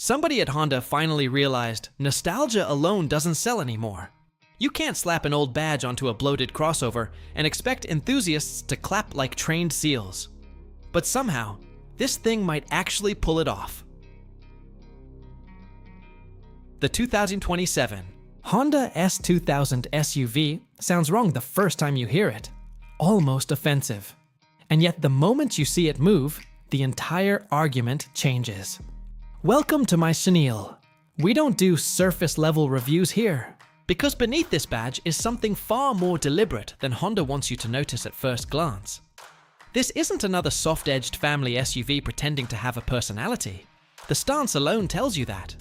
Somebody at Honda finally realized nostalgia alone doesn't sell anymore. You can't slap an old badge onto a bloated crossover and expect enthusiasts to clap like trained seals. But somehow, this thing might actually pull it off. The 2027 Honda S2000 SUV sounds wrong the first time you hear it. Almost offensive. And yet the moment you see it move, the entire argument changes. Welcome to my chenille. We don't do surface-level reviews here. Because beneath this badge is something far more deliberate than Honda wants you to notice at first glance. This isn't another soft-edged family SUV pretending to have a personality. The stance alone tells you that.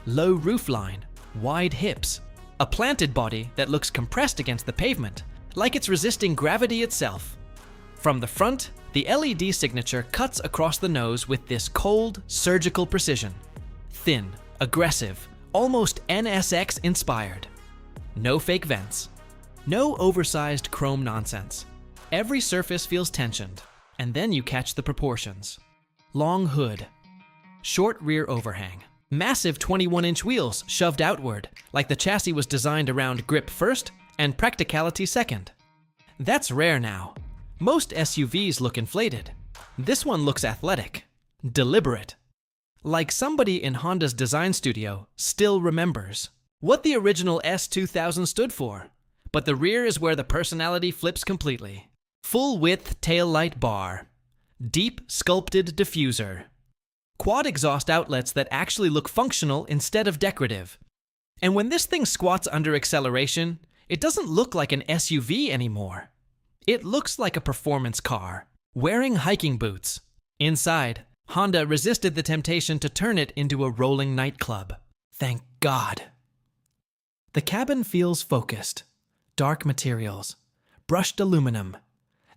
Low roofline, wide hips, a planted body that looks compressed against the pavement, like it's resisting gravity itself. From the front, the LED signature cuts across the nose with this cold, surgical precision. Thin, aggressive, almost NSX-inspired. No fake vents. No oversized chrome nonsense. Every surface feels tensioned, and then you catch the proportions. Long hood. Short rear overhang. Massive 21-inch wheels shoved outward, like the chassis was designed around grip first and practicality second. That's rare now. Most SUVs look inflated. This one looks athletic, deliberate. Like somebody in Honda's design studio still remembers what the original S2000 stood for. But the rear is where the personality flips completely. Full-width taillight bar. Deep sculpted diffuser. Quad exhaust outlets that actually look functional instead of decorative. And when this thing squats under acceleration, it doesn't look like an SUV anymore. It looks like a performance car, wearing hiking boots. Inside, Honda resisted the temptation to turn it into a rolling nightclub. Thank God. The cabin feels focused. Dark materials, brushed aluminum,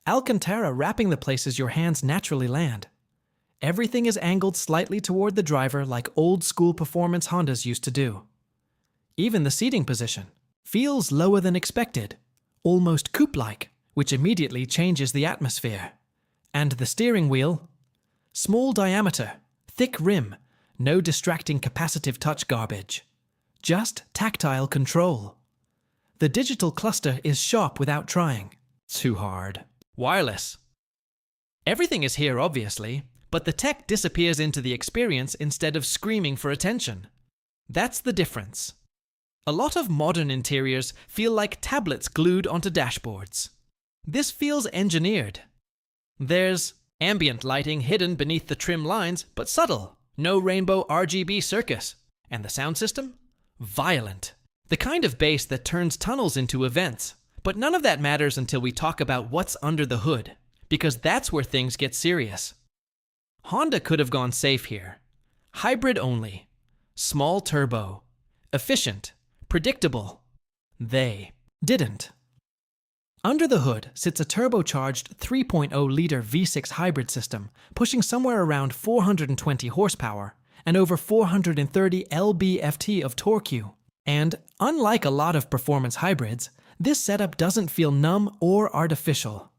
Alcantara wrapping the places your hands naturally land. Everything is angled slightly toward the driver like old-school performance Hondas used to do. Even the seating position feels lower than expected, almost coupe-like, which immediately changes the atmosphere. And the steering wheel? Small diameter, thick rim, no distracting capacitive touch garbage. Just tactile control. The digital cluster is sharp without trying. Too hard. Wireless. Everything is here, obviously, but the tech disappears into the experience instead of screaming for attention. That's the difference. A lot of modern interiors feel like tablets glued onto dashboards. This feels engineered. There's ambient lighting hidden beneath the trim lines, but subtle. No rainbow RGB circus. And the sound system? Violent. The kind of bass that turns tunnels into events. But none of that matters until we talk about what's under the hood, because that's where things get serious. Honda could have gone safe here. Hybrid only. Small turbo. Efficient. Predictable. They didn't. Under the hood sits a turbocharged 3.0-liter V6 hybrid system, pushing somewhere around 420 horsepower and over 430 lb-ft of torque. And unlike a lot of performance hybrids, this setup doesn't feel numb or artificial.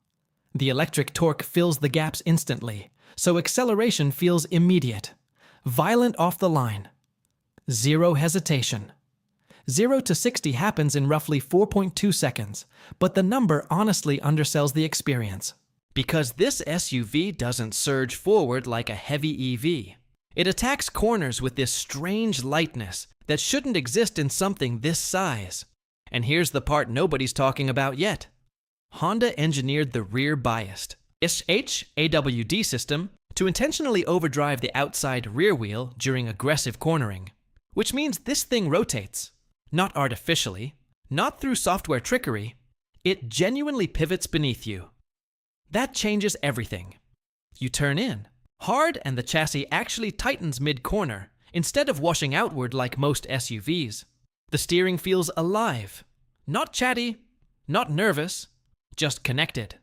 The electric torque fills the gaps instantly, so acceleration feels immediate. Violent off the line. Zero hesitation. 0 to 60 happens in roughly 4.2 seconds, but the number honestly undersells the experience. Because this SUV doesn't surge forward like a heavy EV. It attacks corners with this strange lightness that shouldn't exist in something this size. And here's the part nobody's talking about yet. Honda engineered the rear biased HAWD system to intentionally overdrive the outside rear wheel during aggressive cornering, which means this thing rotates. Not artificially, not through software trickery, it genuinely pivots beneath you. That changes everything. You turn in hard and the chassis actually tightens mid-corner instead of washing outward like most SUVs. The steering feels alive, not chatty, not nervous, just connected.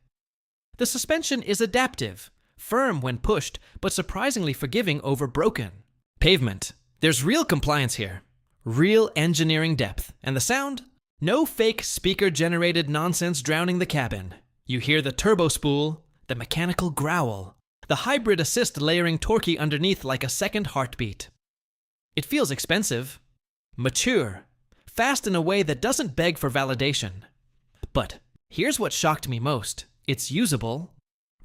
The suspension is adaptive, firm when pushed, but surprisingly forgiving over broken. Pavement. There's real compliance here. Real engineering depth. And the sound? No fake speaker-generated nonsense drowning the cabin. You hear the turbo spool, the mechanical growl, the hybrid assist layering torque underneath like a second heartbeat. It feels expensive, mature, fast in a way that doesn't beg for validation. But here's what shocked me most. It's usable.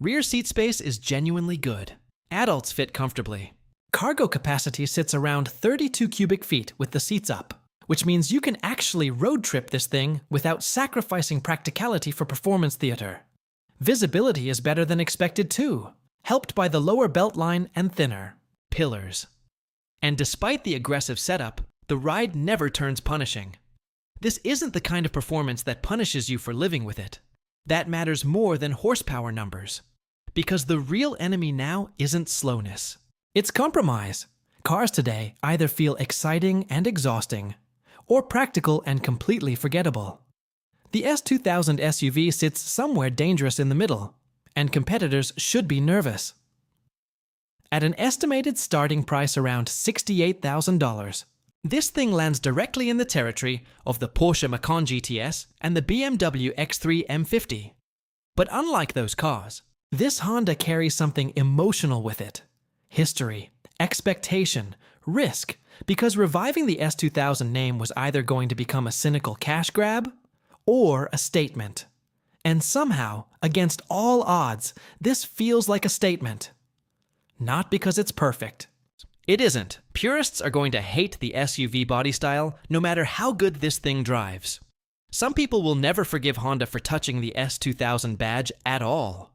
Rear seat space is genuinely good. Adults fit comfortably. Cargo capacity sits around 32 cubic feet with the seats up, which means you can actually road trip this thing without sacrificing practicality for performance theater. Visibility is better than expected too, helped by the lower belt line and thinner pillars. And despite the aggressive setup, the ride never turns punishing. This isn't the kind of performance that punishes you for living with it. That matters more than horsepower numbers. Because the real enemy now isn't slowness. It's compromise. Cars today either feel exciting and exhausting, or practical and completely forgettable. The S2000 SUV sits somewhere dangerous in the middle, and competitors should be nervous. At an estimated starting price around $68,000, this thing lands directly in the territory of the Porsche Macan GTS and the BMW X3 M50. But unlike those cars, this Honda carries something emotional with it. History, expectation, risk, because reviving the S2000 name was either going to become a cynical cash grab or a statement. And somehow, against all odds, this feels like a statement. Not because it's perfect. It isn't. Purists are going to hate the SUV body style no matter how good this thing drives. Some people will never forgive Honda for touching the S2000 badge at all.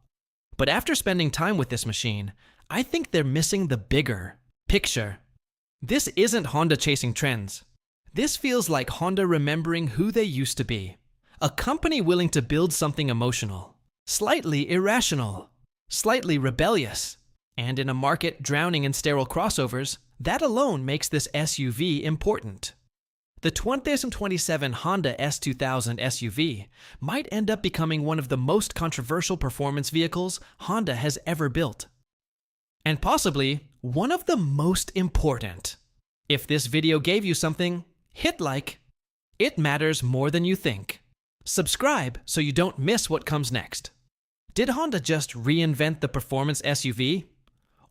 But after spending time with this machine, I think they're missing the bigger picture. This isn't Honda chasing trends. This feels like Honda remembering who they used to be. A company willing to build something emotional, slightly irrational, slightly rebellious. And in a market drowning in sterile crossovers, that alone makes this SUV important. The 2027 Honda S2000 SUV might end up becoming one of the most controversial performance vehicles Honda has ever built. And possibly one of the most important. If this video gave you something, hit like. It matters more than you think. Subscribe so you don't miss what comes next. Did Honda just reinvent the performance SUV?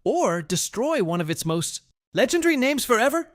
Or destroy one of its most legendary names forever?